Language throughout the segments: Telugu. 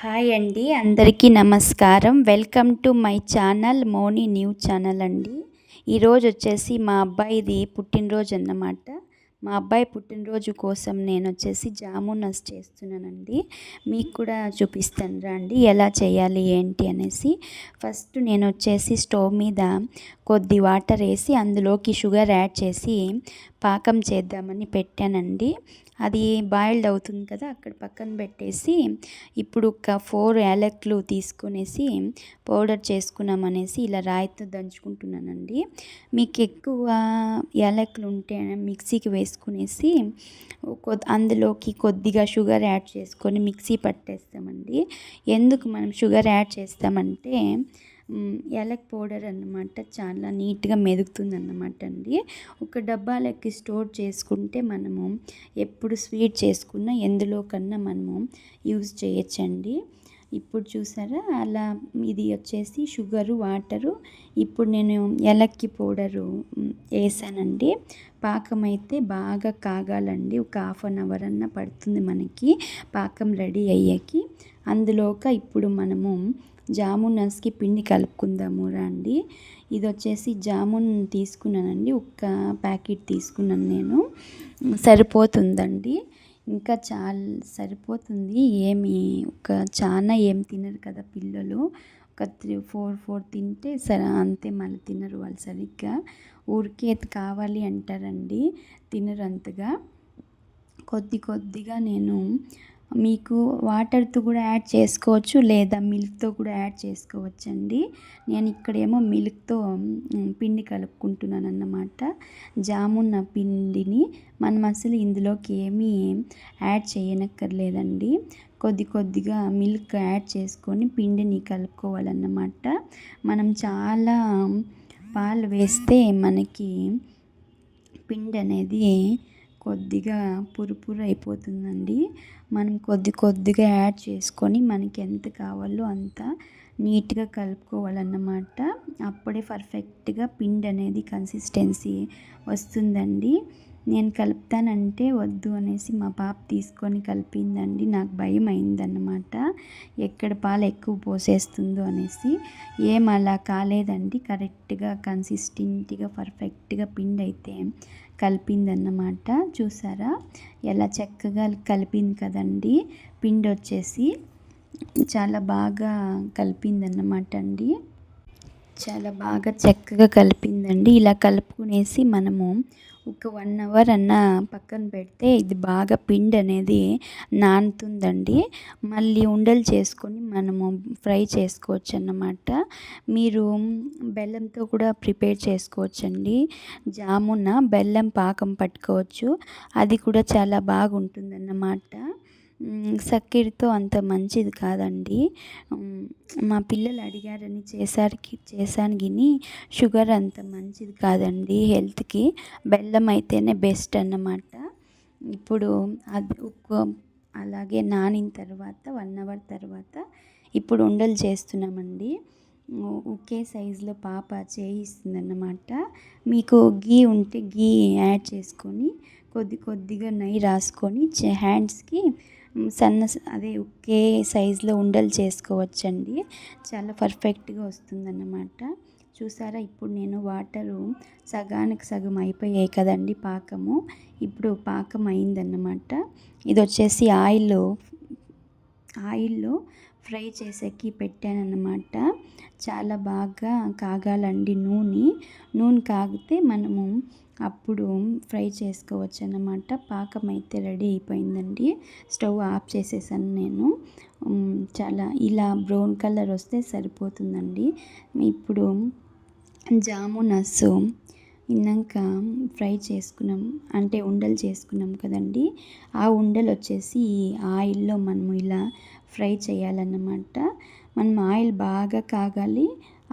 హాయ్ అండి, అందరికీ నమస్కారం. Welcome to my channel Moni new channel అండి. ఈరోజు వచ్చేసి మా అబ్బాయిది పుట్టినరోజు అన్నమాట. మా అబ్బాయి పుట్టినరోజు కోసం నేను వచ్చేసి జామునస్ చేస్తున్నానండి. మీకు కూడా చూపిస్తాను రండి ఎలా చేయాలి ఏంటి అనేసి. ఫస్ట్ నేను వచ్చేసి స్టవ్ మీద కొద్ది వాటర్ వేసి అందులోకి షుగర్ యాడ్ చేసి పాకం చేద్దామని పెట్టానండి. అది బాయిల్డ్ అవుతుంది కదా, అక్కడ పక్కన పెట్టేసి ఇప్పుడు ఒక 4 యాలకులు తీసుకునేసి పౌడర్ చేసుకున్నామనేసి ఇలా రాయితో దంచుకుంటున్నానండి. మీకు ఎక్కువ యాలకులు ఉంటే మిక్సీకి వేసుకునేసి అందులోకి కొద్దిగా షుగర్ యాడ్ చేసుకొని మిక్సీ పట్టేస్తామండి. ఎందుకు మనం షుగర్ యాడ్ చేస్తామంటే యాలక్ పౌడర్ అన్నమాట చాలా నీట్గా మెదుగుతుందన్నమాట అండి. ఒక డబ్బాలకి స్టోర్ చేసుకుంటే మనము ఎప్పుడు స్వీట్ చేసుకున్నా ఎందులో కన్నా మనము యూజ్ చేయొచ్చండి. ఇప్పుడు చూసారా, అలా ఇది వచ్చేసి షుగరు, వాటరు. ఇప్పుడు నేను యాలక్కి పౌడరు వేసానండి. పాకం అయితే బాగా కాగాలండి. ఒక 1/2 అవర్ అన్న పడుతుంది మనకి పాకం రెడీ అయ్యేకి. అందులోకి ఇప్పుడు మనము జామునస్కి పిండి కలుపుకుందాము రండి. ఇది వచ్చేసి జామున్ తీసుకున్నానండి, ఒక ప్యాకెట్ తీసుకున్నాను నేను. సరిపోతుందండి, ఇంకా సరిపోతుంది. చాలా ఏం తినరు కదా పిల్లలు. ఒక 3-4 తింటే సరే, అంతే. మళ్ళీ తినరు వాళ్ళు సరిగ్గా. ఊరికే కావాలి అంటారండి, తినరు అంతగా. కొద్దిగా నేను మీకు వాటర్తో కూడా యాడ్ చేసుకోవచ్చు, లేదా మిల్క్తో కూడా యాడ్ చేసుకోవచ్చండి. నేను ఇక్కడేమో మిల్క్తో పిండి కలుపుకుంటున్నాను అన్నమాట. జామున్ పిండిని మనం అసలు ఇందులోకి ఏమీ యాడ్ చేయనక్కర్లేదండి. కొద్దిగా మిల్క్ యాడ్ చేసుకొని పిండిని కలుపుకోవాలన్నమాట. మనం చాలా పాలు వేస్తే మనకి పిండి అనేది కొద్దిగా పురుపురు అయిపోతుందండి. మనం కొద్దిగా యాడ్ చేసుకొని మనకి ఎంత కావాలో అంత నీట్గా కలుపుకోవాలన్నమాట. అప్పుడే పర్ఫెక్ట్గా పిండి అనేది కన్సిస్టెన్సీ వస్తుందండి. నేను కలుపుతానంటే వద్దు అనేసి మా పాప తీసుకొని కలిపిందండి. నాకు భయం అయిందన్నమాట, ఎక్కడ పాలు ఎక్కువ పోసేస్తుందో అనేసి. ఏం అలా కాలేదండి, కరెక్ట్గా కన్సిస్టెంట్గా పర్ఫెక్ట్గా పిండి అయితే కలిపిందన్నమాట. చూసారా ఎలా చక్కగా కలిపింది కదండి. పిండి వచ్చేసి చాలా బాగా కలిపిందన్నమాట అండి. చాలా బాగా చక్కగా కలిపిందండి. ఇలా కలుపుకునేసి మనము ఒక 1 అవర్ అన్న పక్కన పెడితే ఇది బాగా పిండి అనేది నానుతుందండి. మళ్ళీ ఉండలు చేసుకొని మనము ఫ్రై చేసుకోవచ్చు అన్నమాట. మీరు బెల్లంతో కూడా ప్రిపేర్ చేసుకోవచ్చండి. జామున బెల్లం పాకం పట్టుకోవచ్చు, అది కూడా చాలా బాగుంటుందన్నమాట. చక్కెరతో అంత మంచిది కాదండి. మా పిల్లలు అడిగారని చేశాను గిని షుగర్ అంత మంచిది కాదండి హెల్త్కి. బెల్లం అయితేనే బెస్ట్ అన్నమాట. ఇప్పుడు అది అలాగే నానిన తర్వాత 1 అవర్ తర్వాత ఇప్పుడు ఉండలు చేస్తున్నామండి. ఒకే సైజులో పాప చేయిస్తుందన్నమాట. మీకు గీ ఉంటే గీ యాడ్ చేసుకొని కొద్దిగా నెయ్యి రాసుకొని హ్యాండ్స్కి అదే ఒకే సైజులో ఉండలు చేసుకోవచ్చండి. చాలా పర్ఫెక్ట్గా వస్తుందన్నమాట. చూసారా, ఇప్పుడు నేను వాటరు సగానికి సగం అయిపోయాయి కదండి పాకము. ఇప్పుడు పాకం అయిందన్నమాట. ఇది వచ్చేసి ఆయిల్లో ఫ్రై చేసేకి పెట్టానన్నమాట. చాలా బాగా కాగాలండి నూనె కాగితే మనము అప్పుడు ఫ్రై చేసుకోవచ్చు అన్నమాట. పాకం అయితే రెడీ అయిపోయిందండి. స్టవ్ ఆఫ్ చేసేసాను నేను. చాలా ఇలా బ్రౌన్ కలర్ వస్తే సరిపోతుందండి. ఇప్పుడు జామునస్ ఇందాక ఫ్రై చేసుకున్నాం, అంటే ఉండలు చేసుకున్నాం కదండి. ఆ ఉండలు వచ్చేసి ఈ ఆయిల్లో మనము ఇలా ఫ్రై చేయాలన్నమాట. మనం ఆయిల్ బాగా కాగాలి.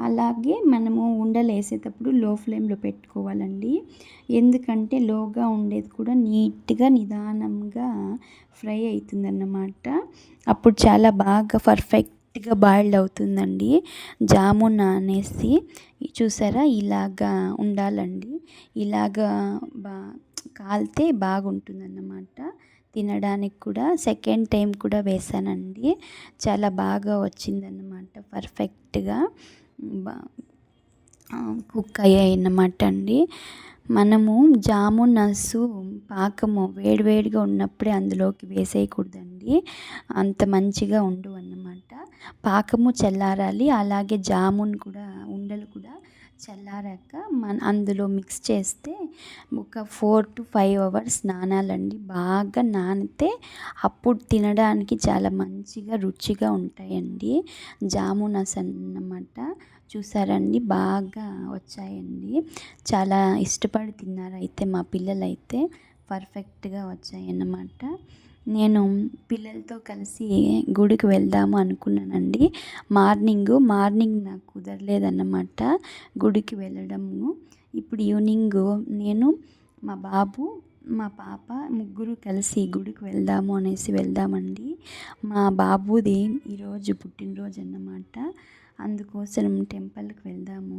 అలాగే మనము ఉండలు వేసేటప్పుడు లో ఫ్లేమ్లో పెట్టుకోవాలండి. ఎందుకంటే లోగా ఉండేది కూడా నీట్గా నిదానంగా ఫ్రై అవుతుందన్నమాట. అప్పుడు చాలా బాగా పర్ఫెక్ట్గా బాయిల్డ్ అవుతుందండి జామున్ అనేసి. చూసారా, ఇలాగా ఉండాలండి. ఇలాగా కాలితే బాగుంటుందన్నమాట. తినడానికి కూడా సెకండ్ టైం కూడా వేసానండి. చాలా బాగా వచ్చిందన్నమాట. పర్ఫెక్ట్గా బా కుక్ అయ్యాయన్నమాట అండి. మనము జామునసు పాకము వేడివేడిగా ఉన్నప్పుడే అందులోకి వేసేయకూడదండి. అంత మంచిగా ఉండవన్నమాట. పాకము చల్లారాలి. అలాగే జామున్ కూడా ఉండలు కూడా చల్లారాక అందులో మిక్స్ చేస్తే ఒక 4 to 5 అవర్స్ నానాలండి. బాగా నానితే అప్పుడు తినడానికి చాలా మంచిగా రుచిగా ఉంటాయండి జామునస్ అన్నమాట. చూసారండి, బాగా వచ్చాయండి. చాలా ఇష్టపడి తిన్నారు అయితే మా పిల్లలైతే. పర్ఫెక్ట్గా వచ్చాయన్నమాట. నేను పిల్లలతో కలిసి గుడికి వెళ్దాము అనుకున్నానండి. మార్నింగ్ నాకు కుదరలేదన్నమాట గుడికి వెళ్ళడము. ఇప్పుడు ఈవినింగ్ నేను, మా బాబు, మా పాప ముగ్గురు కలిసి గుడికి వెళ్దామండి. మా బాబుది ఈరోజు పుట్టినరోజు అన్నమాట. అందుకోసం టెంపుల్కి వెళ్దాము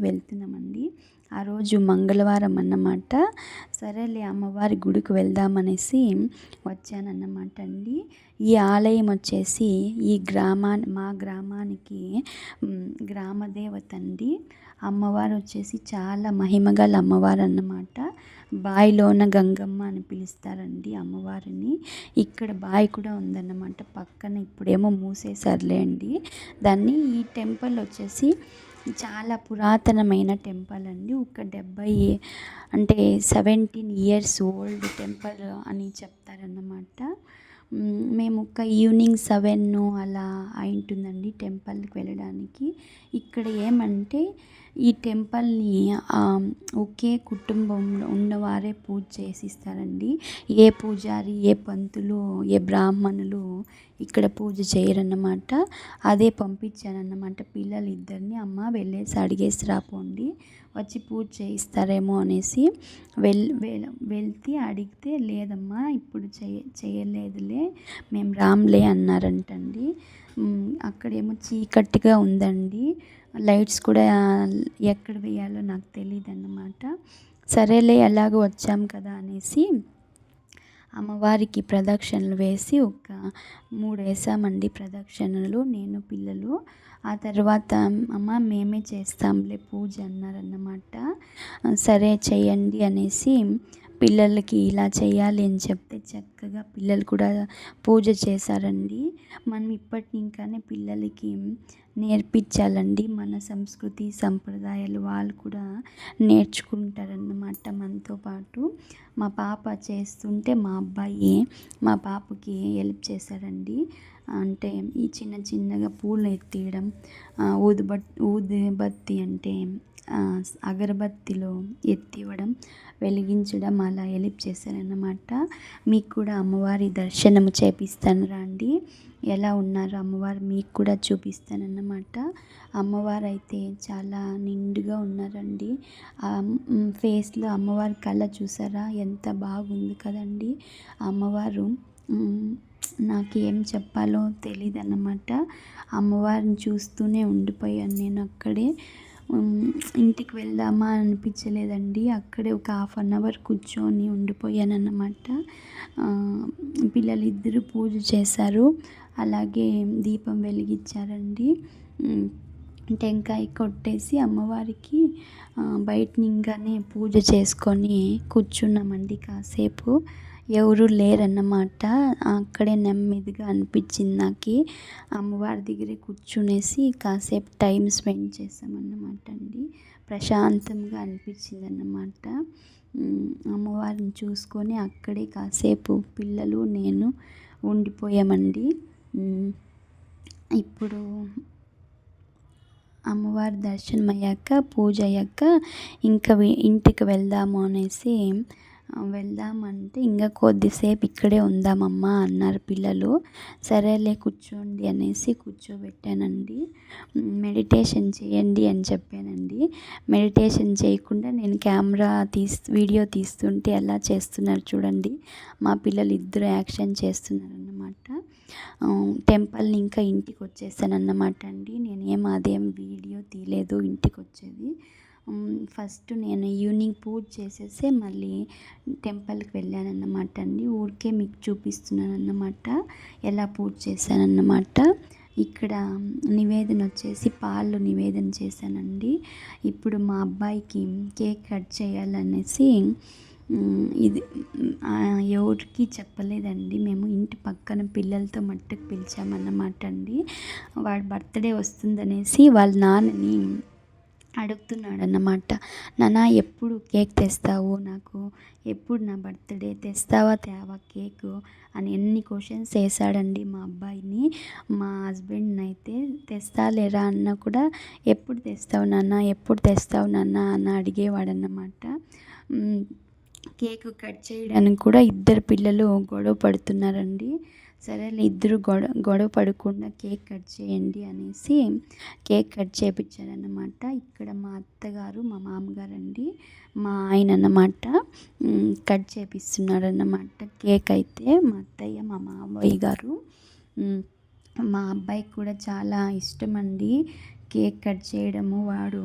వెళ్తున్నామండి. ఆ రోజు మంగళవారం అన్నమాట. సరేలే అమ్మవారి గుడికి వెళ్దామనేసి వచ్చానన్నమాట అండి. ఈ ఆలయం వచ్చేసి మా గ్రామానికి గ్రామదేవత అండి. అమ్మవారు వచ్చేసి చాలా మహిమగల అమ్మవారు అన్నమాట. బాయిలోన గంగమ్మ అని పిలుస్తారండి అమ్మవారిని. ఇక్కడ బావి కూడా ఉందన్నమాట పక్కన. ఇప్పుడేమో మూసేసారులేండి దాన్ని. ఈ టెంపుల్ వచ్చేసి చాలా పురాతనమైన టెంపుల్ అండి. ఒక 17 years ఓల్డ్ టెంపుల్ అని చెప్తారన్నమాట. మేము ఒక ఈవినింగ్ 7 అలా అయింటుందండి టెంపుల్కి వెళ్ళడానికి. ఇక్కడ ఏమంటే ఈ టెంపుల్ని ఒకే కుటుంబంలో ఉన్నవారే పూజ చేసిస్తారండి. ఏ పూజారి, ఏ పంతులు, ఏ బ్రాహ్మణులు ఇక్కడ పూజ చేయరన్నమాట. అదే పంపించానన్నమాట పిల్లలు ఇద్దరిని. అమ్మ వెళ్ళేసి అడిగేసి రాపోండి, వచ్చి పూజ చేయిస్తారేమో అనేసి వెళ్తే అడిగితే లేదమ్మా ఇప్పుడు చేయలేదులే, మేము రామ్లే అన్నారంటండి. అక్కడేమో చీకటిగా ఉందండి. లైట్స్ కూడా ఎక్కడ వేయాలో నాకు తెలియదు అన్నమాట. సరేలే ఎలాగో వచ్చాం కదా అనేసి అమ్మవారికి ప్రదక్షిణలు వేసి ఒక 3 వేసామండి ప్రదక్షిణలు, నేను పిల్లలు. ఆ తర్వాత అమ్మ మేమే చేస్తాంలే పూజ అన్నారన్నమాట. సరే చేయండి అనేసి పిల్లలకి ఇలా చేయాలి అని చెప్తే చక్కగా పిల్లలు కూడా పూజ చేశారండి. మనం ఇప్పటి ఇంకానే పిల్లలకి నేర్పించాలండి మన సంస్కృతి సంప్రదాయాలు. వాళ్ళు కూడా నేర్చుకుంటారన్నమాట మనతో పాటు. మా పాప చేస్తుంటే మా పాపకి హెల్ప్ చేశారండి. అంటే ఈ చిన్నగా పూలు ఎత్తేయడం, ఊదుబత్తి అంటే అగరబత్తిలో ఎత్తివ్వడం, వెలిగించడం అలా హెల్ప్ చేశారన్నమాట. మీకు కూడా అమ్మవారి దర్శనము చేపిస్తాను రండి. ఎలా ఉన్నారు అమ్మవారు మీకు కూడా చూపిస్తానన్నమాట. అమ్మవారు అయితే చాలా నిండుగా ఉన్నారండి. ఫేస్లో అమ్మవారి కళ్ళ చూసారా ఎంత బాగుంది కదండి అమ్మవారు. నాకేం చెప్పాలో తెలియదన్నమాట. అమ్మవారిని చూస్తూనే ఉండిపోయాను నేను అక్కడే. ఇంటికి వెళ్దామా అనిపించలేదండి. అక్కడే ఒక 1/2 hour కూర్చొని ఉండిపోయానన్నమాట. పిల్లలు ఇద్దరు పూజ చేశారు. అలాగే దీపం వెలిగించారండి. టెంకాయ కొట్టేసి అమ్మవారికి బయట ఇంకానే పూజ చేసుకొని కూర్చున్నామండి కాసేపు. ఎవరు లేరన్నమాట. అక్కడే నెమ్మదిగా అనిపించింది నాకు. అమ్మవారి దగ్గరే కూర్చునేసి కాసేపు టైం స్పెండ్ చేసామన్నమాట అండి. ప్రశాంతంగా అనిపించింది అన్నమాట. అమ్మవారిని చూసుకొని అక్కడే కాసేపు పిల్లలు నేను ఉండిపోయామండి. ఇప్పుడు అమ్మవారి దర్శనం అయ్యాక పూజ అయ్యాక ఇంకా ఇంటికి వెళ్దామంటే ఇంకా కొద్దిసేపు ఇక్కడే ఉందామమ్మా అన్నారు పిల్లలు. సరేలే కూర్చోండి అనేసి కూర్చోబెట్టానండి. మెడిటేషన్ చేయండి అని చెప్పానండి. మెడిటేషన్ చేయకుండా నేను వీడియో తీస్తుంటే ఎలా చేస్తున్నారు చూడండి. మా పిల్లలు ఇద్దరు యాక్షన్ చేస్తున్నారన్నమాట. టెంపుల్ని ఇంకా ఇంటికి వచ్చేసాను అన్నమాట అండి. అదేం వీడియో తీయలేదు ఇంటికి వచ్చేది. ఫస్ట్ నేను ఈవినింగ్ పూజ చేసేసి మళ్ళీ టెంపుల్కి వెళ్ళానన్నమాట అండి. ఊరికే మీకు చూపిస్తున్నానన్నమాట ఎలా పూజ చేశానన్నమాట. ఇక్కడ నివేదన వచ్చేసి పాలు నివేదన చేశానండి. ఇప్పుడు మా అబ్బాయికి కేక్ కట్ చేయాలనేసి ఇది ఎవరికి చెప్పలేదండి. మేము ఇంటి పక్కన పిల్లలతో మట్టుకు పిలిచామన్నమాట అండి. వాడి బర్త్డే వస్తుందనేసి వాళ్ళ నాన్నని అడుగుతున్నాడన్నమాట. నాన్న ఎప్పుడు కేక్ తెస్తావు, నాకు ఎప్పుడు నా బర్త్డే తెస్తావా తేవా కేకు అని ఎన్ని క్వశ్చన్స్ వేసాడండి మా అబ్బాయిని. మా హస్బెండ్ని అయితే తెస్తాలేరా అన్న కూడా ఎప్పుడు తెస్తావు నాన్న ఎప్పుడు తెస్తావు నాన్న అని అడిగేవాడన్నమాట. కేక్ కట్ చేయడానికి కూడా ఇద్దరు పిల్లలు గొడవ పడుతున్నారండి. సరేలే ఇద్దరు గొడవ పడకుండా కేక్ కట్ చేయండి అనేసి కేక్ కట్ చేయించారన్నమాట. ఇక్కడ మా అత్తగారు మా మామగారు అండి మా ఆయన అన్నమాట కట్ చేపిస్తున్నారన్నమాట కేక్ అయితే మా అత్తయ్య మా మామయ్య గారు. మా అబ్బాయికి కూడా చాలా ఇష్టం అండి కేక్ కట్ చేయడము. వాడు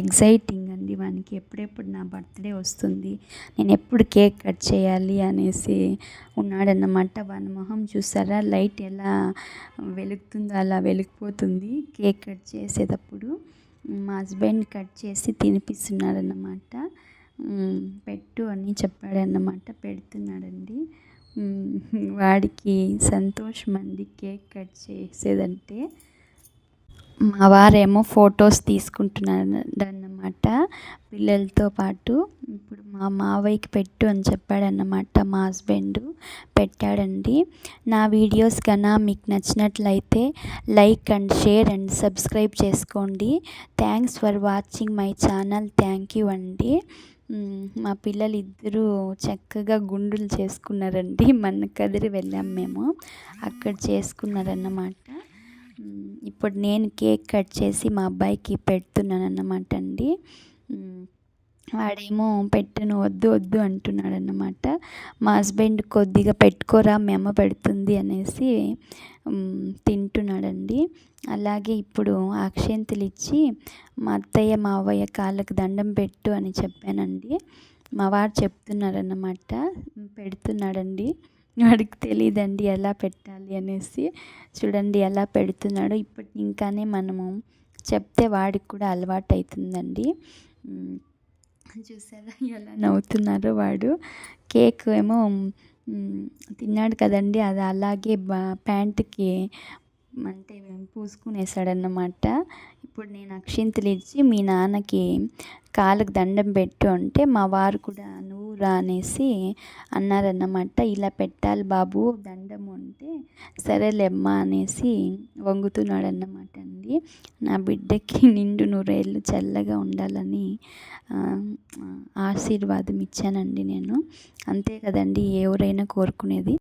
ఎగ్జైటింగ్ అండి, వానికి ఎప్పుడెప్పుడు నా బర్త్డే వస్తుంది, నేను ఎప్పుడు కేక్ కట్ చేయాలి అనేసి ఉన్నాడన్నమాట. వాని మొహం చూసారా, లైట్ ఎలా వెలుగుతుందో అలా వెలిగిపోతుంది కేక్ కట్ చేసేటప్పుడు. మా హస్బెండ్ కట్ చేసి తినిపిస్తున్నాడన్నమాట. పెట్టు అని చెప్పాడన్నమాట, పెడుతున్నాడండి. వాడికి సంతోషం అండి కేక్ కట్ చేసేదంటే. మా వారేమో ఫొటోస్ తీసుకుంటున్నాడన్నమాట పిల్లలతో పాటు. ఇప్పుడు మా మావయ్యకి పెట్టు అని చెప్పాడన్నమాట మా హస్బెండ్, పెట్టాడండి. నా వీడియోస్ కన్నా మీకు నచ్చినట్లయితే like and share and subscribe చేసుకోండి. Thanks for watching my channel. Thank you అండి. మా పిల్లలు ఇద్దరూ చక్కగా గుండులు చేసుకున్నారండి. మొన్న కదిరి వెళ్ళాం మేము, అక్కడ చేసుకున్నారన్నమాట. ఇప్పుడు నేను కేక్ కట్ చేసి మా అబ్బాయికి పెడుతున్నాను అన్నమాట అండి. వాడేమో పెట్టను వద్దు వద్దు అంటున్నాడు అన్నమాట. మా హస్బెండ్ కొద్దిగా పెట్టుకోరా మీ అమ్మ పెడుతుంది అనేసి తింటున్నాడండి. అలాగే ఇప్పుడు అక్షంతలు ఇచ్చి మా అత్తయ్య మావయ్య కాళ్ళకి దండం పెట్టు అని చెప్పానండి. మా వారు చెప్తున్నారన్నమాట, పెడుతున్నాడండి. వాడికి తెలియదండి ఎలా పెట్టాలి అనేసి. చూడండి ఎలా పెడుతున్నాడు. ఇప్పటి ఇంకానే మనము చెప్తే వాడికి కూడా అలవాటు అవుతుందండి. చూసారా ఎలా నవ్వుతున్నారో. వాడు కేక్ ఏమో తిన్నాడు కదండి, అది అలాగే ప్యాంటుకి అంటే పూసుకునేసాడన్నమాట. ఇప్పుడు నేను అక్షింతలు ఇచ్చి మీ నాన్నకి కాళ్ళకు దండం పెట్టు అంటే మా వారు కూడా నువ్వు రా అనేసి అన్నారన్నమాట. ఇలా పెట్టాలి బాబు దండము అంటే సరేలేమ్మా అనేసి వంగుతున్నాడన్నమాట అండి. నా బిడ్డకి నిండు నూరేళ్ళు చల్లగా ఉండాలని ఆశీర్వాదం ఇచ్చానండి నేను. అంతే కదండి ఎవరైనా కోరుకునేది.